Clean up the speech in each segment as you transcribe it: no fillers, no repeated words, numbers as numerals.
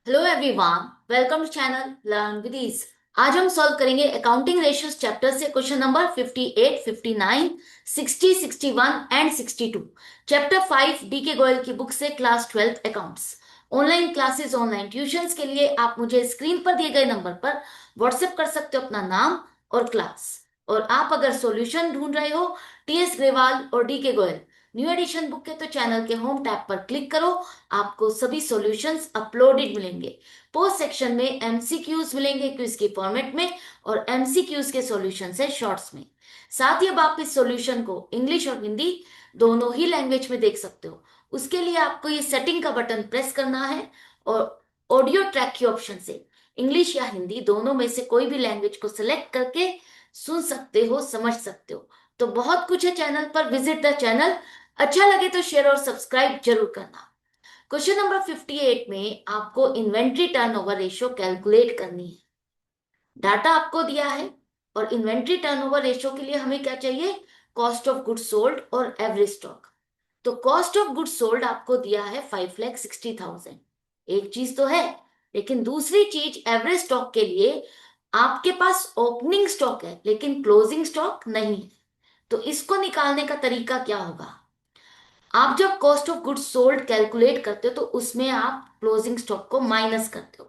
Hello everyone, welcome to channel learn with ease. आज हम solve करेंगे अकाउंटिंग रेशियोज चैप्टर से question number 58, 59, 60, 61 and 62। Chapter 5 D K Goyal की book से class 12 accounts. Online classes, online tuitions के लिए आप मुझे स्क्रीन पर दिए गए नंबर पर व्हाट्सएप कर सकते हो अपना नाम और क्लास। और आप अगर सॉल्यूशन ढूंढ रहे हो टीएस ग्रेवाल और D K Goyal new addition book के, तो चैनल के होम टैब पर क्लिक करो। आपको सभी सॉल्यूशंस अपलोडेड मिलेंगे। पोस्ट सेक्शन में एमसीक्यूज मिलेंगे क्विज की फॉर्मेट में, और एमसीक्यूज के सॉल्यूशंस है शॉर्ट्स में। साथ ही अब आप इस सॉल्यूशन को इंग्लिश और हिंदी दोनों ही लैंग्वेज में देख सकते हो। उसके लिए आपको ये सेटिंग का बटन प्रेस करना है और ऑडियो ट्रैक के ऑप्शन से इंग्लिश या हिंदी दोनों में से कोई भी लैंग्वेज को सिलेक्ट करके सुन सकते हो, समझ सकते हो। तो बहुत कुछ है चैनल पर, विजिट द चैनल। अच्छा लगे तो शेयर और सब्सक्राइब जरूर करना। क्वेश्चन नंबर 58 में आपको इन्वेंट्री टर्नओवर रेशियो कैलकुलेट करनी है। डाटा आपको दिया है और इन्वेंट्री टर्नओवर रेशियो के लिए हमें क्या चाहिए? कॉस्ट ऑफ गुड्स सोल्ड और एवरेज स्टॉक। तो कॉस्ट ऑफ गुड्स सोल्ड आपको दिया है 5,60,000। एक चीज तो है, लेकिन दूसरी चीज एवरेज स्टॉक के लिए आपके पास ओपनिंग स्टॉक है लेकिन क्लोजिंग स्टॉक नहीं है। तो इसको निकालने का तरीका क्या होगा? आप जब cost of goods sold calculate करते हो तो उसमें आप क्लोजिंग स्टॉक को माइनस करते हो।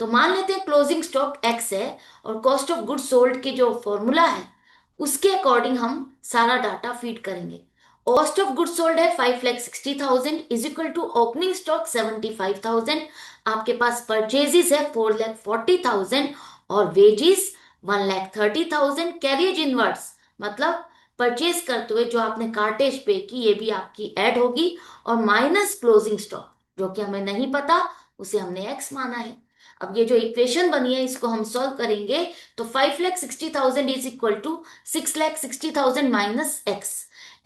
तो मान लेते हैं क्लोजिंग स्टॉक एक्स है और कॉस्ट ऑफ गुड्स सोल्ड की जो फॉर्मूला है उसके अकॉर्डिंग हम सारा डाटा फीड करेंगे। कॉस्ट ऑफ गुड्स सोल्ड है 5,60,000 is equal to opening stock 75,000। आपके पास परचेजेस है 4,40,000 और वेजेस 1,30,000। कैरियज इनवर्स मतलब परचेज करते हुए जो आपने कार्टेज पे की ये भी आपकी ऐड होगी, और माइनस क्लोजिंग स्टॉक जो कि हमें नहीं पता, उसे हमने एक्स माना है। अब ये जो इक्वेशन बनी है इसको हम सॉल्व करेंगे। तो 5,60,000 is equal to 6,60,000 minus X.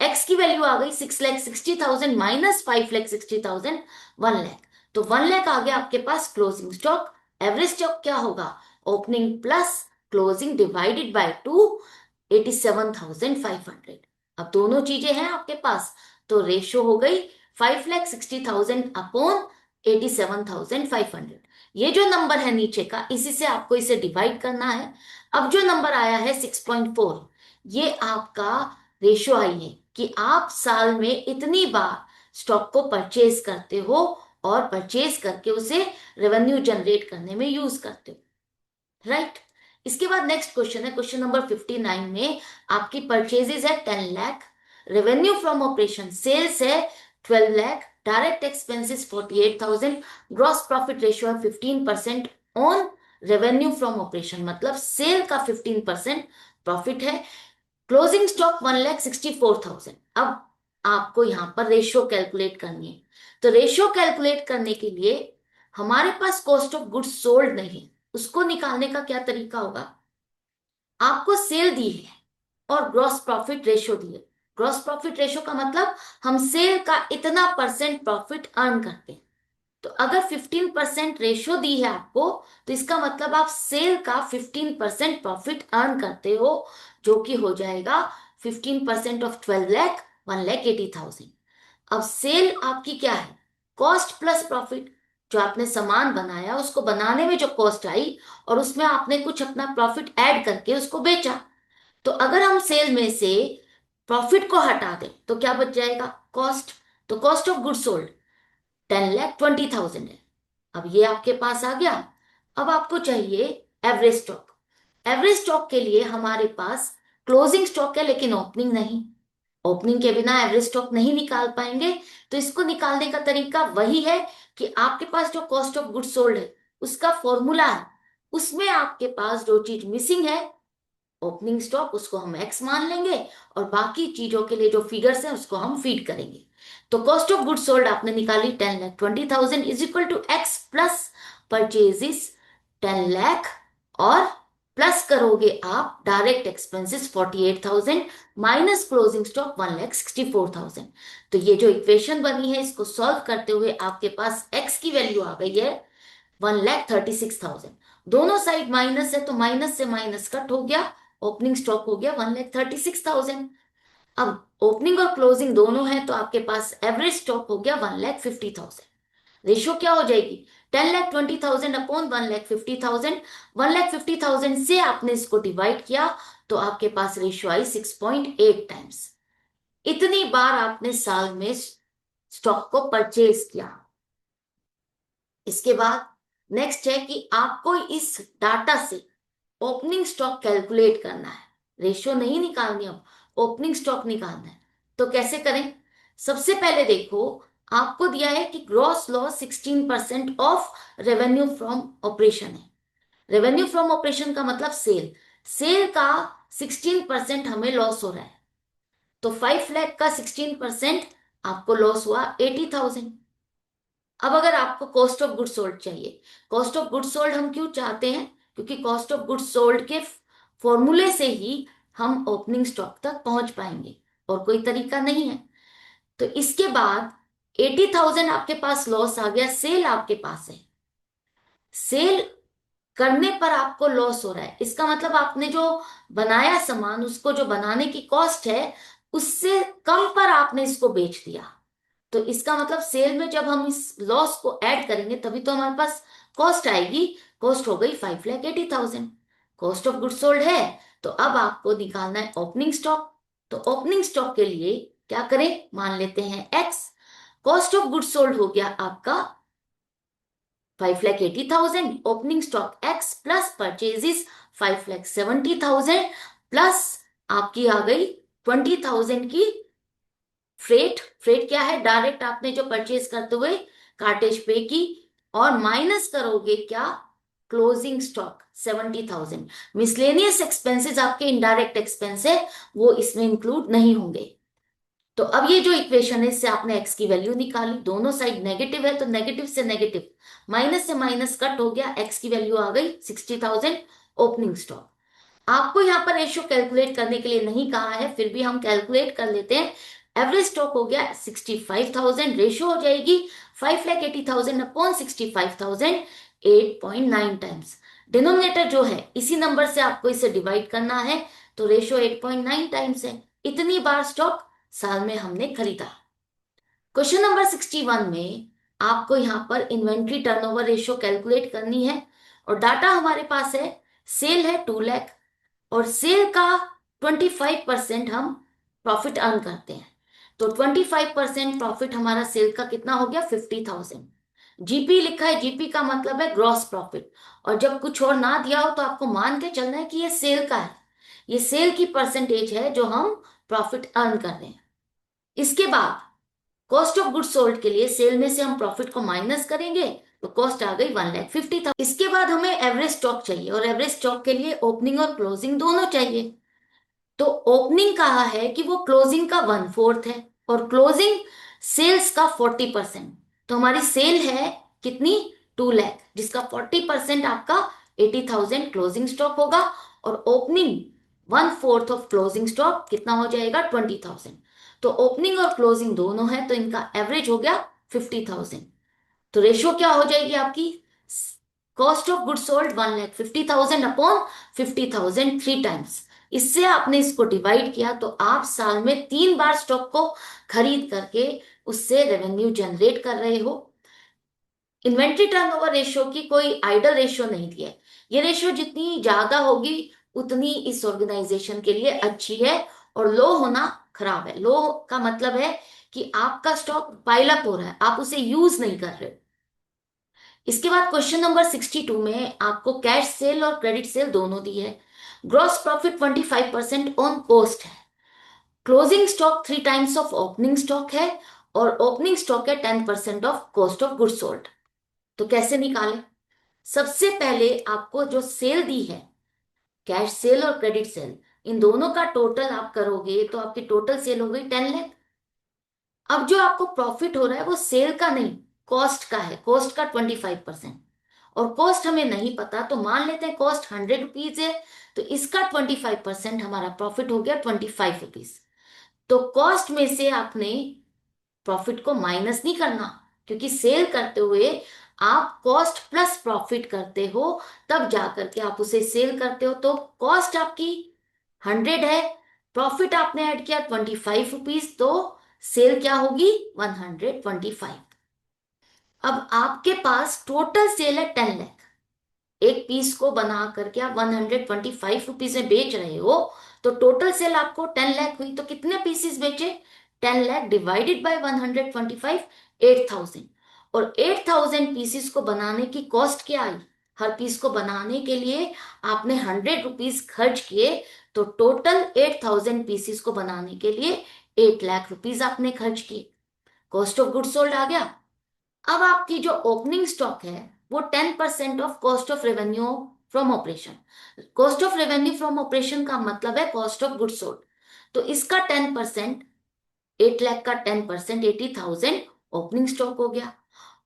X की वैल्यू आ गई 6,60,000 माइनस 5,60,000, 1 लाख। तो 1 लाख आ गया आपके पास क्लोजिंग स्टॉक। एवरेज स्टॉक क्या होगा? Opening plus closing divided by 87,500। अब दोनों चीजें हैं आपके पास, तो रेशियो हो गई 5,60,000 अपॉन 87,500। ये जो नंबर है नीचे का, इसी से आपको इसे डिवाइड करना है। अब जो नंबर आया है 6.4, ये आपका रेशियो आई है कि आप साल में इतनी बार स्टॉक को परचेज करते हो और परचेज करके उसे रेवेन्यू जनरेट करने में यूज करते हो, राइट? इसके बाद नेक्स्ट क्वेश्चन है, क्वेश्चन नंबर 59 में आपकी परचेजेस है 10 lakh, revenue from operation sales है 12 lakh, direct expenses 48,000, gross profit ratio है 15% ऑन रेवेन्यू फ्रॉम ऑपरेशन, मतलब सेल का 15% प्रॉफिट है। Closing stock 1,64,000। अब आपको यहां पर रेशियो कैलकुलेट करनी है। तो रेशियो कैलकुलेट करने के लिए हमारे पास कॉस्ट ऑफ गुड्स सोल्ड नहीं, उसको निकालने का क्या तरीका होगा? आपको सेल दी है और ग्रॉस प्रॉफिट रेशियो दी है। ग्रॉस प्रॉफिट रेशियो का मतलब हम सेल का इतना परसेंट प्रॉफिट अर्न करते हैं। तो अगर 15% रेशियो दी है आपको, तो इसका मतलब आप सेल का 15% प्रॉफिट अर्न करते हो, जो कि हो जाएगा 15% ऑफ 12 लाख, 1,80,000। अब सेल आपकी क्या है? Cost plus profit. जो आपने सामान बनाया उसको बनाने में जो कॉस्ट आई और उसमें आपने कुछ अपना प्रॉफिट ऐड करके उसको बेचा। तो अगर हम सेल में से प्रॉफिट को हटा दें तो क्या बच जाएगा? कॉस्ट। तो कॉस्ट ऑफ गुड सोल्ड 10,20,000 है। अब ये आपके पास आ गया। अब आपको चाहिए एवरेज स्टॉक। एवरेज स्टॉक के लिए हमारे पास क्लोजिंग स्टॉक है लेकिन ओपनिंग नहीं। ओपनिंग के बिना एवरेज स्टॉक नहीं निकाल पाएंगे। तो इसको निकालने का तरीका वही है कि आपके पास जो कॉस्ट ऑफ गुड्स सोल्ड है उसका फॉर्मूला है, उसमें आपके पास जो चीज मिसिंग है ओपनिंग स्टॉक, उसको हम एक्स मान लेंगे और बाकी चीजों के लिए जो फिगर्स है उसको हम फीड करेंगे। तो कॉस्ट ऑफ गुड्स सोल्ड आपने निकाली 10,20,000 is equal to X plus purchases 10 lakh, और प्लस करोगे आप direct expenses 48,000 minus closing stock 1,64,000। तो ये जो इक्वेशन बनी है इसको सॉल्व करते हुए आपके पास एक्स की वैल्यू आ गई है 1,36,000। दोनों साइड माइनस है तो माइनस से माइनस कट हो गया, ओपनिंग स्टॉक हो गया 1,36,000। अब ओपनिंग और क्लोजिंग दोनों है तो आपके पास एवरेज स्टॉक हो गया 1,50,000। रेशियो क्या हो जाएगी? 10,20,000 अपॉन 1,50,000, 1,50,000 से आपने इसको डिवाइड किया तो आपके पास रेशियो आई 6.8 टाइम्स। इतनी बार आपने साल में स्टॉक को परचेज किया। इसके बाद नेक्स्ट है कि आपको इस डाटा से ओपनिंग स्टॉक कैलकुलेट करना है, रेशियो नहीं निकालनी, अब ओपनिंग स्टॉक निकालना है। तो कैसे करें? सबसे पहले देखो, आपको दिया है कि gross loss 16% of revenue from operation है। रेवेन्यू फ्रॉम ऑपरेशन का मतलब सेल, सेल का 16% हमें लॉस हो रहा है। तो 5 लाख का 16% आपको लॉस हुआ 80,000। अब अगर आपको कॉस्ट ऑफ गुड्स सोल्ड चाहिए, कॉस्ट ऑफ गुड्स सोल्ड हम क्यों चाहते हैं? क्योंकि कॉस्ट ऑफ गुड्स सोल्ड के फॉर्मूले से ही हम ओपनिंग स्टॉक तक पहुंच पाएंगे, और कोई तरीका नहीं है। तो इसके बाद 80,000 आपके पास लॉस आ गया, सेल आपके पास है, सेल करने पर आपको लॉस हो रहा है, इसका मतलब आपने जो बनाया सामान, उसको जो बनाने की कॉस्ट है उससे कम पर आपने इसको बेच दिया। तो इसका मतलब सेल में जब हम इस लॉस को ऐड करेंगे तभी तो हमारे पास कॉस्ट आएगी। कॉस्ट हो गई 5,80,000, कॉस्ट ऑफ गुड्स सोल्ड है। तो अब आपको निकालना है ओपनिंग स्टॉक। तो ओपनिंग स्टॉक के लिए क्या करें, मान लेते हैं x. Cost of goods sold हो गया आपका 5,80,000, opening stock x plus purchases 5,70,000 plus आपकी आ गई 20,000 की फ्रेट। फ्रेट क्या है? डायरेक्ट आपने जो परचेज करते हुए कार्टेज पे की, और माइनस करोगे क्या? Closing stock 70,000। मिसलेनियस एक्सपेंसेस आपके इनडायरेक्ट एक्सपेंस है, वो इसमें इंक्लूड नहीं होंगे। तो अब ये जो इक्वेशन है, इससे आपने एक्स की वैल्यू निकाली, दोनों साइड नेगेटिव है तो नेगेटिव से नेगेटिव, माइनस से माइनस कट हो गया, एक्स की वैल्यू आ गई 60,000 ओपनिंग स्टॉक। आपको यहाँ पर रेशियो कैलकुलेट करने के लिए नहीं कहा है, फिर भी हम कैलकुलेट कर लेते हैं। एवरेज स्टॉक हो गया 65,000, रेशियो हो जाएगी 5,80,000 अपॉन 65,000, 8.9 टाइम्स। डिनोमिनेटर जो है इसी नंबर से आपको इसे डिवाइड करना है, तो रेशियो 8.9 टाइम्स है। इतनी बार स्टॉक साल में हमने खरीदा। क्वेश्चन नंबर 61 में आपको यहाँ पर इन्वेंट्री टर्नओवर रेशियो कैलकुलेट करनी है, और डाटा हमारे पास है, सेल है 2 लाख, और सेल का 25% हम प्रॉफिट अर्न करते हैं। तो 25% प्रॉफिट हमारा सेल का कितना हो गया? 50,000। जीपी लिखा है, जीपी का मतलब है ग्रॉस प्रॉफिट, और जब कुछ और ना दिया हो तो आपको मान के चलना है कि ये सेल का है, ये सेल की परसेंटेज है जो हम प्रॉफिट अर्न कर रहे हैं। इसके बाद कॉस्ट ऑफ गुड्स सोल्ड के लिए सेल में से हम प्रॉफिट को माइनस करेंगे, तो कॉस्ट आ गई 1,50,000। इसके बाद हमें एवरेज स्टॉक चाहिए, और एवरेज स्टॉक के लिए ओपनिंग और क्लोजिंग दोनों चाहिए। तो ओपनिंग कहा है कि वो क्लोजिंग का 1/4 है, और क्लोजिंग सेल्स का 40%। तो हमारी सेल है कितनी? 2 लाख, जिसका 40% आपका 80,000 क्लोजिंग स्टॉक होगा, और ओपनिंग 1/4 ऑफ क्लोजिंग स्टॉक कितना हो जाएगा? 20,000। तो ओपनिंग और क्लोजिंग दोनों है, तो इनका एवरेज हो गया 50,000। तो रेशियो क्या हो जाएगी आपकी? Cost of good sold 1,50,000 upon 50,000, 3 times. इससे आपने इसको डिवाइड किया तो आप साल में 3 बार स्टॉक को खरीद करके उससे रेवेन्यू जनरेट कर रहे हो। इन्वेंट्री टर्नओवर रेशियो की कोई आइडल रेशियो नहीं दी है, ये रेशियो जितनी ज्यादा होगी उतनी इस ऑर्गेनाइजेशन के लिए अच्छी है, और लो होना खराब है। लो का मतलब है कि आपका स्टॉक पाइल अप हो रहा है, आप उसे यूज नहीं कर रहे हो। इसके बाद क्वेश्चन नंबर 62 में आपको कैश सेल और क्रेडिट सेल दोनों दी है। ग्रॉस प्रॉफिट 25% ऑन कॉस्ट है, closing stock 3 times of opening stock है, और ओपनिंग स्टॉक है 10% of cost of goods sold. तो कैसे निकालें? सबसे पहले आपको जो सेल दी है, कैश सेल और क्रेडिट सेल, इन दोनों का टोटल आप करोगे तो आपकी टोटल सेल हो गई 10 लाख। अब जो आपको प्रॉफिट हो रहा है वो सेल का नहीं, कॉस्ट का है, कॉस्ट का 25%। और कॉस्ट हमें नहीं पता, तो मान लेते हैं कॉस्ट 100 रुपीज है, तो इसका 25% हमारा प्रॉफिट हो गया 25 रुपीज। तो कॉस्ट में से आपने प्रॉफिट को माइनस नहीं करना, क्योंकि सेल करते हुए आप कॉस्ट प्लस प्रॉफिट करते हो, तब जाकर के आप उसे सेल करते हो। तो कॉस्ट आपकी 100 है, प्रॉफिट आपने ऐड किया 25 रुपीज, तो सेल क्या होगी? 125। अब आपके पास टोटल सेल है 10 लाख। एक पीस को बना करके आप 125 रुपीज में बेच रहे हो, तो टोटल सेल आपको 10 लाख हुई। तो कितने पीसेस बेचे? 10 लाख डिवाइडेड बाय 125, 8,000। और 8,000 पीसेस को बनाने की कॉस्ट क्या आई? हर पीस को बनाने के लिए आपने 100 रुपीज खर्च किए, तो टोटल 8,000 पीसेस को बनाने के लिए 8 लाख रुपीज आपने खर्च किए। कॉस्ट ऑफ गुड सोल्ड आ गया। अब आपकी जो ओपनिंग स्टॉक है वो 10% of cost of revenue from operation. Cost of revenue from operation का मतलब है कॉस्ट ऑफ गुड सोल्ड। तो इसका 10%, 8 लाख का 10%, 80,000 ओपनिंग स्टॉक हो गया।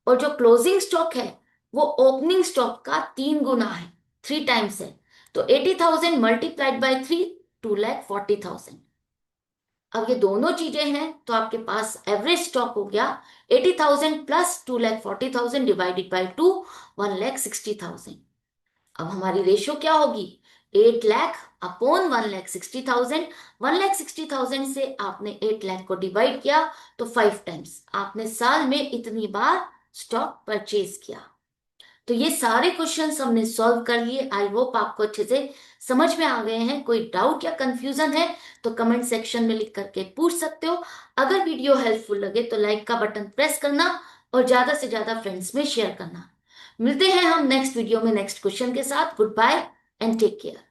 और जो क्लोजिंग स्टॉक है वो ओपनिंग स्टॉक का 3 गुना है, 3 टाइम्स है। तो 80,000 मल्टीप्लाइड बाई 3, 2,40,000। अब ये दोनों चीजें हैं तो आपके पास एवरेज स्टॉक हो गया 80,000 प्लस 2,40,000 डिवाइडेड बाई 2, 1,60,000। अब हमारी रेशियो क्या होगी? 8 लाख अपॉन 1,60,000। 1,60,000 से आपने 8 लाख को डिवाइड किया तो 5 टाइम्स आपने साल में इतनी बार स्टॉक परचेज किया। तो ये सारे क्वेश्चंस हमने सॉल्व कर लिए। आई होप आपको अच्छे से समझ में आ गए हैं। कोई डाउट या कंफ्यूजन है तो कमेंट सेक्शन में लिख करके पूछ सकते हो। अगर वीडियो हेल्पफुल लगे तो लाइक का बटन प्रेस करना और ज्यादा से ज्यादा फ्रेंड्स में शेयर करना। मिलते हैं हम नेक्स्ट वीडियो में नेक्स्ट क्वेश्चन के साथ। Goodbye and take care.